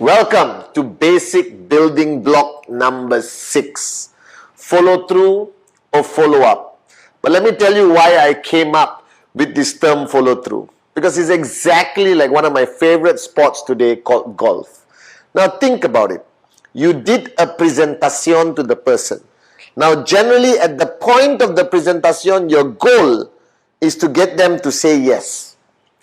Welcome to basic building block number 6. Follow through or follow up. But let me tell you why I came up with this term follow through. Because it's exactly like one of my favorite sports today called golf. Now think about it. You did a presentation to the person. Now generally at the point of the presentation, your goal is to get them to say yes.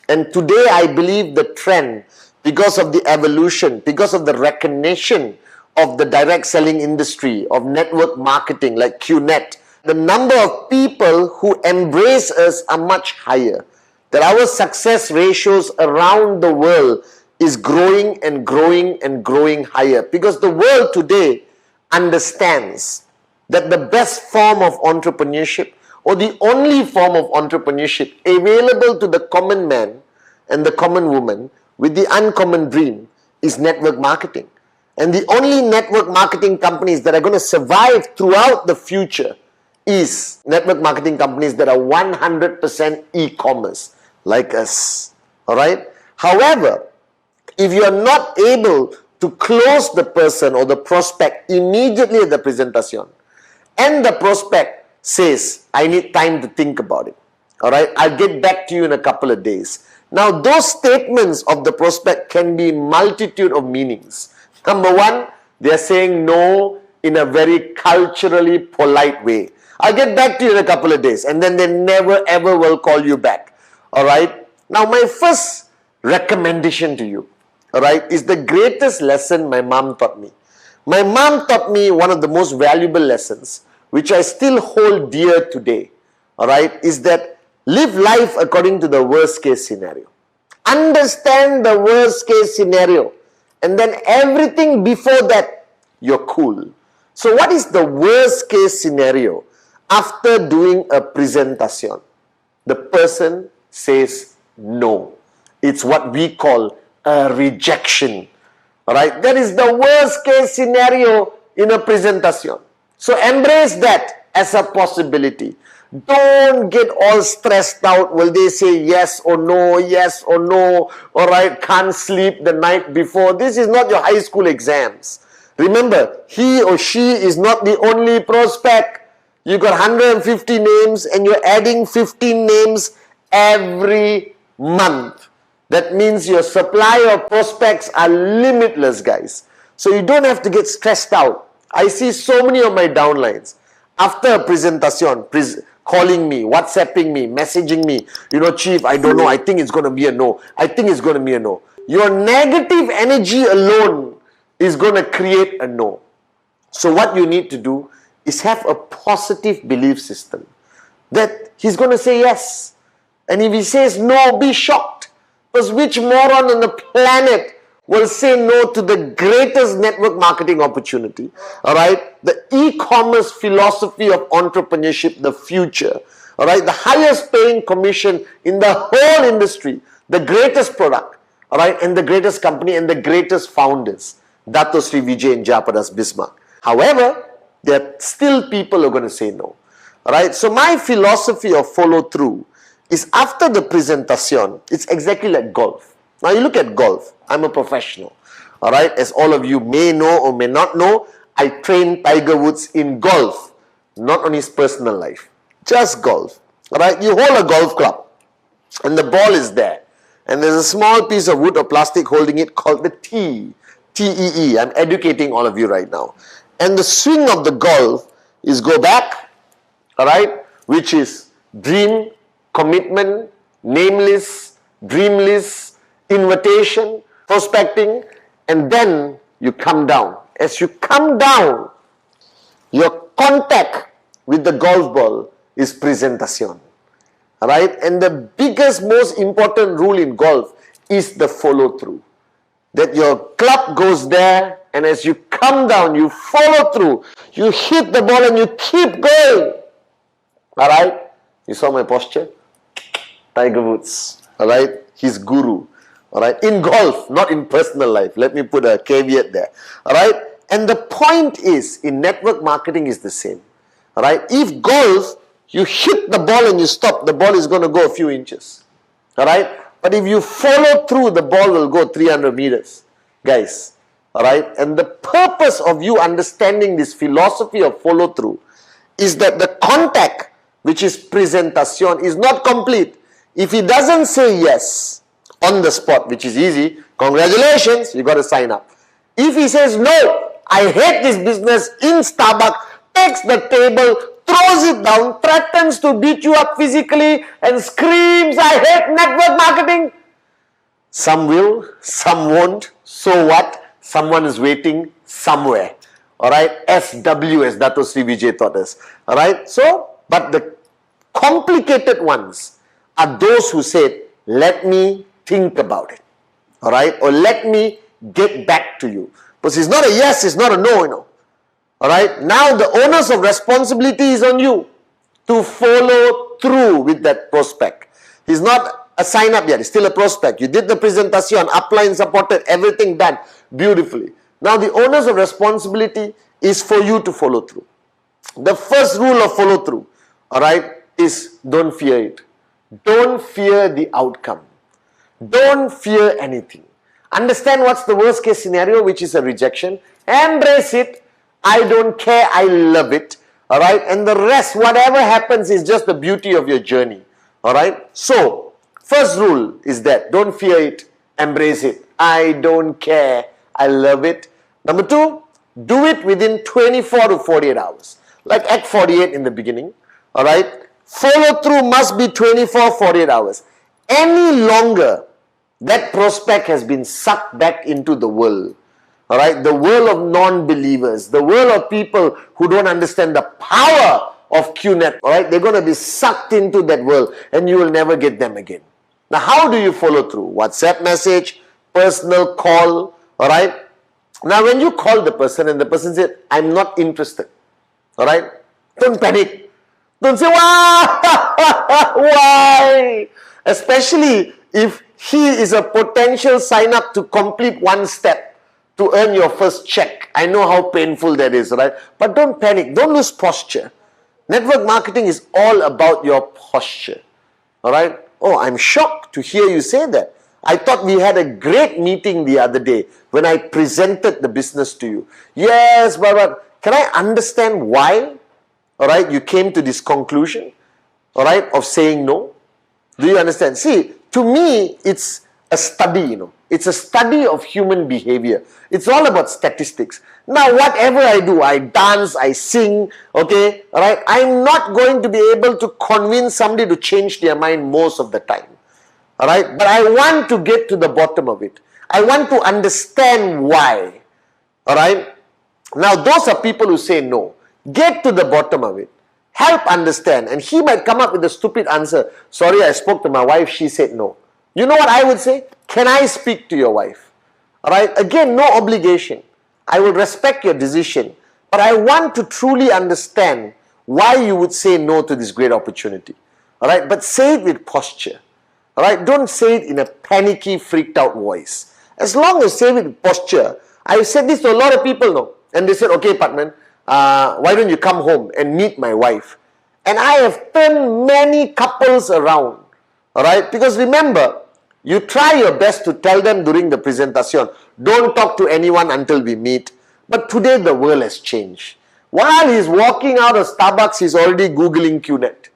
And today I believe the trend, because of the evolution, because of the recognition of the direct selling industry, of network marketing like QNet, the number of people who embrace us are much higher. That our success ratios around the world is growing and growing and growing higher. Because the world today understands that the best form of entrepreneurship, or the only form of entrepreneurship available to the common man and the common woman with the uncommon dream, is network marketing. And the only network marketing companies that are going to survive throughout the future is network marketing companies that are 100% e-commerce, like us. Alright? However, if you are not able to close the person or the prospect immediately at the presentation, and the prospect says, I need time to think about it. Alright? I'll get back to you in a couple of days. Now, those statements of the prospect can be multitude of meanings. Number one, they're saying no in a very culturally polite way. I'll get back to you in a couple of days, and then they never ever will call you back. Alright? Now, my first recommendation to you, alright, is the greatest lesson my mom taught me. My mom taught me one of the most valuable lessons, which I still hold dear today, alright, is that live life according to the worst case scenario. Understand the worst case scenario. And then everything before that, you're cool. So what is the worst case scenario after doing a presentation? The person says no. It's what we call a rejection. Alright? That is the worst case scenario in a presentation. So embrace that as a possibility. Don't get all stressed out. Will they say yes or no, yes or no? Alright, can't sleep the night before. This is not your high school exams. Remember, he or she is not the only prospect. You got 150 names and you're adding 15 names every month. That means your supply of prospects are limitless, guys. So you don't have to get stressed out. I see so many of my downlines after a presentation, calling me, WhatsApping me, messaging me, you know, Chief, I don't know, I think it's going to be a no. I think it's going to be a no. Your negative energy alone is going to create a no. So what you need to do is have a positive belief system that he's going to say yes. And if he says no, be shocked. Because which moron on the planet will say no to the greatest network marketing opportunity, alright? The e-commerce philosophy of entrepreneurship, the future, alright? The highest paying commission in the whole industry, the greatest product, alright? And the greatest company and the greatest founders, Dato Sri Vijay and Jayaprakash Bismarck. However, there are still people who are going to say no, alright? So my philosophy of follow through is after the presentation, it's exactly like golf. Now you look at golf. I'm a professional. Alright, as all of you may know or may not know, I train Tiger Woods in golf. Not on his personal life. Just golf. Alright, you hold a golf club and the ball is there. And there's a small piece of wood or plastic holding it called the tee. T-E-E. I'm educating all of you right now. And the swing of the golf is go back. Alright, which is dream, commitment, nameless, dreamless, invitation, prospecting, and then you come down. As you come down, your contact with the golf ball is presentation. Alright? And the biggest, most important rule in golf is the follow through. That your club goes there, and as you come down, you follow through. You hit the ball and you keep going. Alright? You saw my posture? Tiger Woods. Alright? His guru. Alright, in golf, not in personal life. Let me put a caveat there. Alright, and the point is, in network marketing is the same. Alright, if golf, you hit the ball and you stop, the ball is going to go a few inches. Alright, but if you follow through, the ball will go 300 meters. Guys, Alright, and the purpose of you understanding this philosophy of follow through is that the contact, which is presentation, is not complete if he doesn't say yes on the spot, which is easy. Congratulations, you got to sign up. If he says no, I hate this business in Starbucks, takes the table, throws it down, threatens to beat you up physically and screams, I hate network marketing. Some will, some won't. So what? Someone is waiting somewhere. Alright, SW as Dato Sri Vijay taught us. Alright, so, but the complicated ones are those who said, let me think about it. Alright, or let me get back to you. Because it's not a yes, it's not a no, you know. Alright, now the onus of responsibility is on you to follow through with that prospect. He's not a sign up yet, he's still a prospect. You did the presentation, upline supported, everything done beautifully. Now the onus of responsibility is for you to follow through. The first rule of follow through, alright, is don't fear it. Don't fear the outcome. Don't fear anything. Understand what's the worst case scenario, which is a rejection. Embrace it. I don't care, I love it. Alright, and the rest, whatever happens, is just the beauty of your journey. Alright, so first rule is that don't fear it, embrace it. I don't care, I love it. Number two, do it within 24 to 48 hours. Like Act 48 in the beginning. Alright, follow through must be 24, 48 hours. Any longer, that prospect has been sucked back into the world. Alright, the world of non-believers, the world of people who don't understand the power of QNet. Alright, they're going to be sucked into that world and you will never get them again. Now, how do you follow through? WhatsApp message, personal call. Alright, now when you call the person and the person said, I'm not interested. Alright, don't panic. Don't say, why? Why? Especially if he is a potential sign up to complete one step to earn your first check. I know how painful that is, right? But don't panic. Don't lose posture. Network marketing is all about your posture. Alright? Oh, I'm shocked to hear you say that. I thought we had a great meeting the other day when I presented the business to you. Yes, but can I understand why? Alright, you came to this conclusion, alright, of saying no? Do you understand? See, to me, it's a study, you know. It's a study of human behavior. It's all about statistics. Now, whatever I do, I dance, I sing, okay, alright, I'm not going to be able to convince somebody to change their mind most of the time. Alright, but I want to get to the bottom of it. I want to understand why. Alright, now those are people who say no. Get to the bottom of it. Help understand. And he might come up with a stupid answer. Sorry, I spoke to my wife, she said no. You know what I would say? Can I speak to your wife? Alright, again, no obligation. I will respect your decision. But I want to truly understand why you would say no to this great opportunity. Alright, but say it with posture. Alright, don't say it in a panicky, freaked out voice. As long as say it with posture. I've said this to a lot of people now. And they said, okay, Patman, why don't you come home and meet my wife? And I have turned many couples around. Alright, because remember, you try your best to tell them during the presentation, don't talk to anyone until we meet. But today the world has changed. While he's walking out of Starbucks, he's already Googling QNet.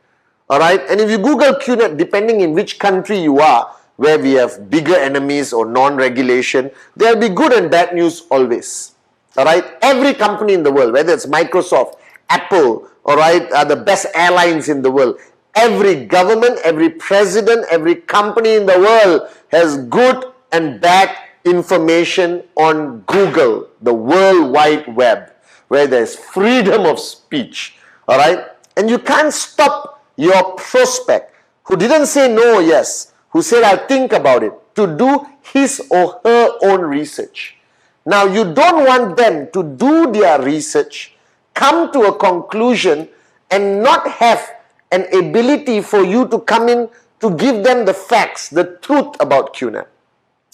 Alright, and if you Google QNet, depending in which country you are, where we have bigger enemies or non-regulation, there will be good and bad news always. Alright, every company in the world, whether it's Microsoft, Apple, alright, are the best airlines in the world. Every government, every president, every company in the world has good and bad information on Google, the World Wide Web, where there's freedom of speech. Alright? And you can't stop your prospect who didn't say no or yes, who said, I'll think about it, to do his or her own research. Now, you don't want them to do their research, come to a conclusion, and not have an ability for you to come in to give them the facts, the truth about QNet.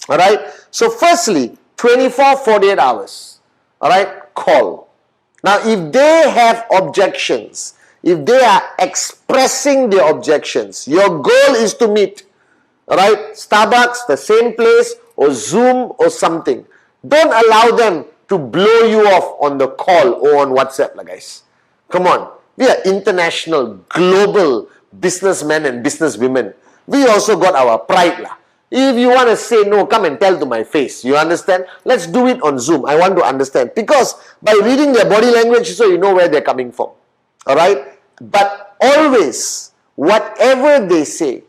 Alright? So firstly, 24, 48 hours. Alright? Call. Now, if they have objections, if they are expressing their objections, your goal is to meet. Alright? Starbucks, the same place, or Zoom, or something. Don't allow them to blow you off on the call or on WhatsApp, guys. Come on. We are international, global businessmen and businesswomen. We also got our pride. If you want to say no, come and tell to my face. You understand? Let's do it on Zoom. I want to understand. Because by reading their body language, so you know where they're coming from. Alright? But always, whatever they say,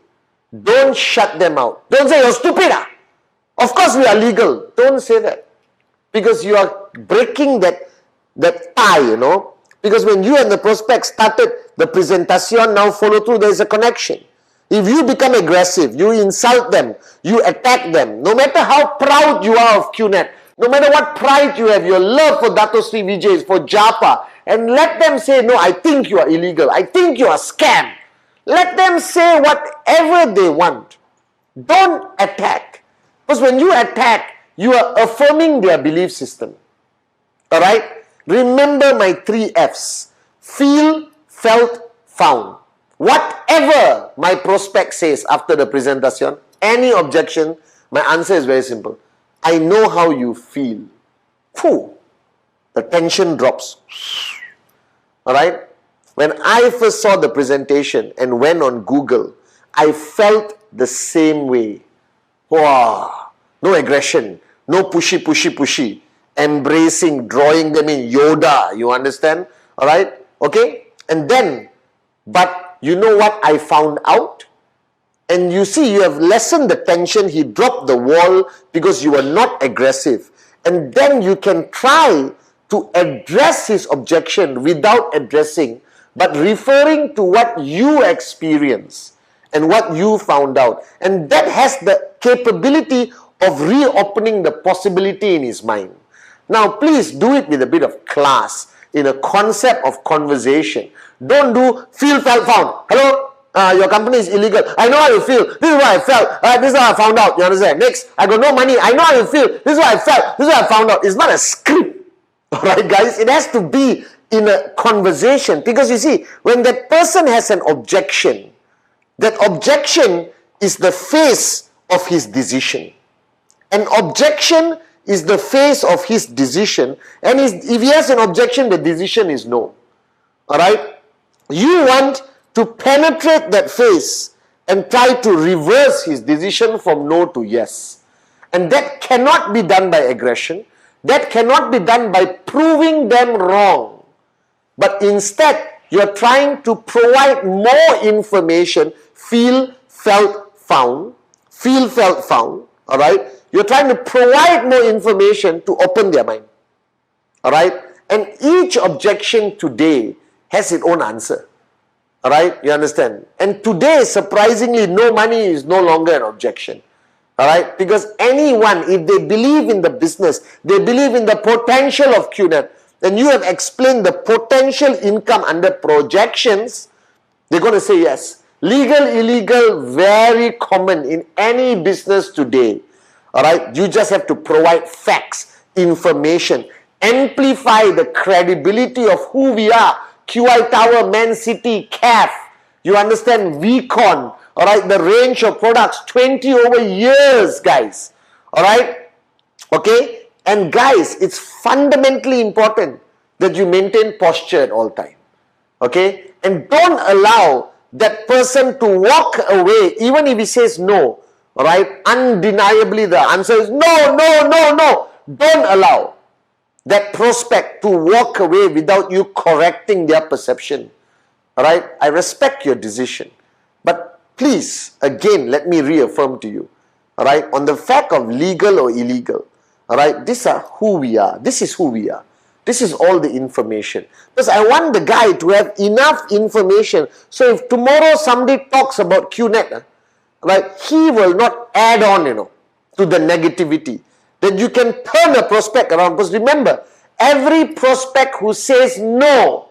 don't shut them out. Don't say, you're stupid. Of course we are legal. Don't say that. Because you are breaking that tie, you know. Because when you and the prospect started the presentation, now follow through, there is a connection. If you become aggressive, you insult them, you attack them, no matter how proud you are of QNet, no matter what pride you have, your love for Dato Sri Vijay, for Japa, and let them say, no, I think you are illegal, I think you are scam. Let them say whatever they want. Don't attack. Because when you attack, you are affirming their belief system. Alright? Remember my 3 F's. Feel, felt, found. Whatever my prospect says after the presentation, any objection, my answer is very simple. I know how you feel. Phew, the tension drops. Alright? When I first saw the presentation and went on Google, I felt the same way. Wow, no aggression, no pushy. Embracing, drawing them in Yoda, you understand? Alright? Okay? And then, but you know what I found out? And you see, you have lessened the tension. He dropped the wall because you were not aggressive. And then you can try to address his objection without addressing, but referring to what you experienced and what you found out. And that has the capability of reopening the possibility in his mind. Now, please do it with a bit of class, in a concept of conversation. Don't do feel, felt, found. Hello, your company is illegal. I know how you feel. This is what I felt. This is how I found out. You understand? Next, I got no money. I know how you feel. This is what I felt. This is what I found out. It's not a script. Alright, guys? It has to be in a conversation. Because you see, when that person has an objection, that objection is the face of his decision. An objection is the face of his decision, and if he has an objection, the decision is no. Alright? You want to penetrate that face and try to reverse his decision from no to yes. And that cannot be done by aggression. That cannot be done by proving them wrong. But instead, you're trying to provide more information. Feel, felt, found. Feel, felt, found. Alright? You're trying to provide more information to open their mind. Alright? And each objection today has its own answer. Alright? You understand? And today, surprisingly, no money is no longer an objection. Alright? Because anyone, if they believe in the business, they believe in the potential of QNet, and you have explained the potential income under projections, they're going to say yes. Legal, illegal, very common in any business today. Alright, you just have to provide facts, information, amplify the credibility of who we are. QI Tower, Man City, CAF, you understand, VCon, alright, the range of products, 20 over years, guys. Alright, okay, and guys, it's fundamentally important that you maintain posture at all time. Okay, and don't allow that person to walk away, even if he says no. Alright, undeniably the answer is no, no, no, no. Don't allow that prospect to walk away without you correcting their perception. Alright, I respect your decision. But please, again, let me reaffirm to you. Alright, on the fact of legal or illegal. Alright, these are who we are. This is who we are. This is all the information. Because I want the guy to have enough information. So if tomorrow somebody talks about QNet, right, he will not add on, to the negativity. Then you can turn a prospect around. Because remember, every prospect who says no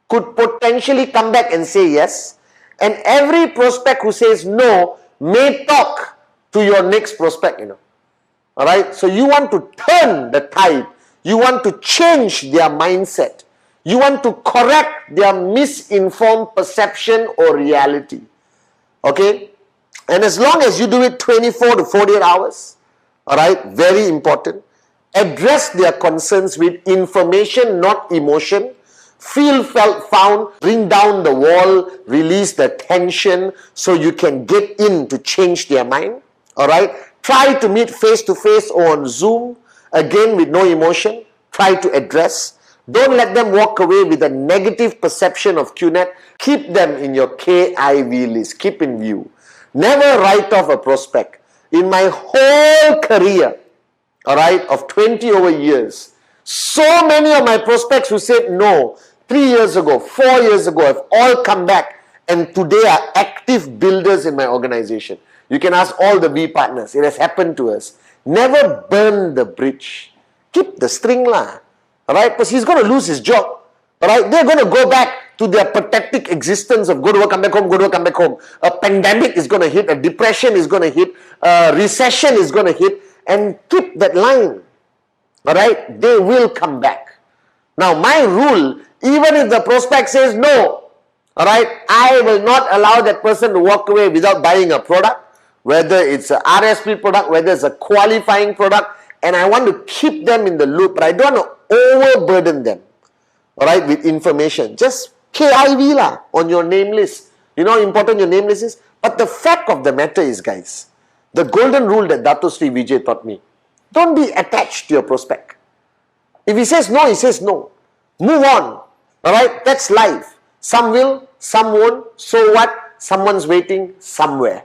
could potentially come back and say yes. And every prospect who says no may talk to your next prospect, Alright, so you want to turn the tide. You want to change their mindset. You want to correct their misinformed perception or reality. Okay? And as long as you do it 24 to 48 hours, alright, very important. Address their concerns with information, not emotion. Feel, felt, found. Bring down the wall. Release the tension so you can get in to change their mind. Alright? Try to meet face to face or on Zoom. Again, with no emotion. Try to address. Don't let them walk away with a negative perception of QNet. Keep them in your KIV list. Keep in view. Never write off a prospect. In my whole career, alright, of 20 over years, so many of my prospects who said no 3 years ago, 4 years ago have all come back and today are active builders in my organization. You can ask all the V partners. It has happened to us. Never burn the bridge. Keep the string lah. Alright, because he's going to lose his job. Alright, they're going to go back to their pathetic existence of go to work, come back home, go to work, come back home. A pandemic is going to hit, a depression is going to hit, a recession is going to hit, and keep that line. Alright, they will come back. Now, my rule, even if the prospect says no, alright, I will not allow that person to walk away without buying a product, whether it's an RSP product, whether it's a qualifying product, and I want to keep them in the loop, but I don't want to overburden them, alright, with information. Just KIV lah on your name list. You know how important your name list is? But the fact of the matter is, guys, the golden rule that Dato Sri Vijay taught me, don't be attached to your prospect. If he says no, he says no. Move on. Alright, that's life. Some will, some won't. So what? Someone's waiting somewhere.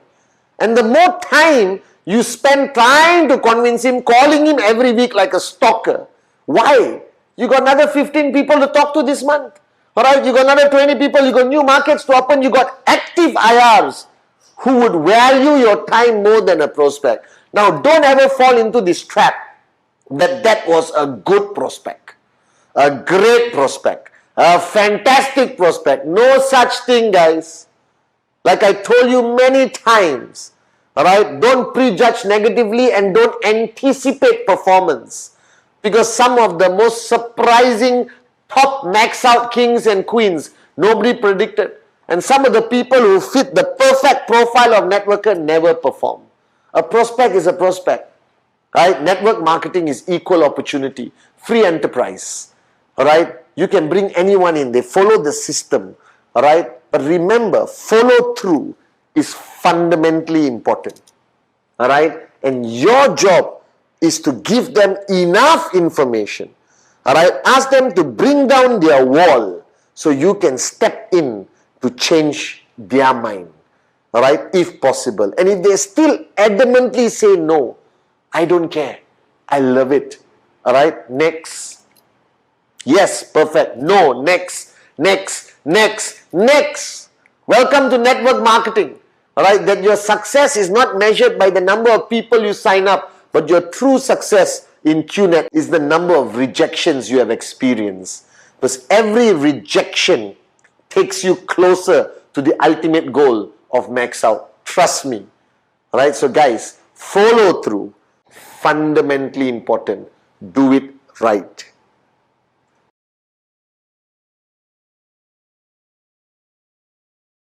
And the more time you spend trying to convince him, calling him every week like a stalker. Why? You got another 15 people to talk to this month. Alright, you got another 20 people, you got new markets to open, you got active IRs who would value your time more than a prospect. Now, don't ever fall into this trap that was a good prospect, a great prospect, a fantastic prospect. No such thing, guys. Like I told you many times, alright, don't prejudge negatively and don't anticipate performance. Because some of the most surprising top max out kings and queens, nobody predicted. And some of the people who fit the perfect profile of networker never perform. A prospect is a prospect. Right? Network marketing is equal opportunity. Free enterprise. Alright? You can bring anyone in. They follow the system. Alright? But remember, follow through is fundamentally important. Alright? And your job is to give them enough information. Alright? Ask them to bring down their wall so you can step in to change their mind. Alright? If possible. And if they still adamantly say no, I don't care. I love it. Alright? Next. Yes, perfect. No, next, next, next, next. Welcome to network marketing. Alright? That your success is not measured by the number of people you sign up, but your true success in QNet is the number of rejections you have experienced. Because every rejection takes you closer to the ultimate goal of max out. Trust me. Alright, so guys, follow through. Fundamentally important. Do it right.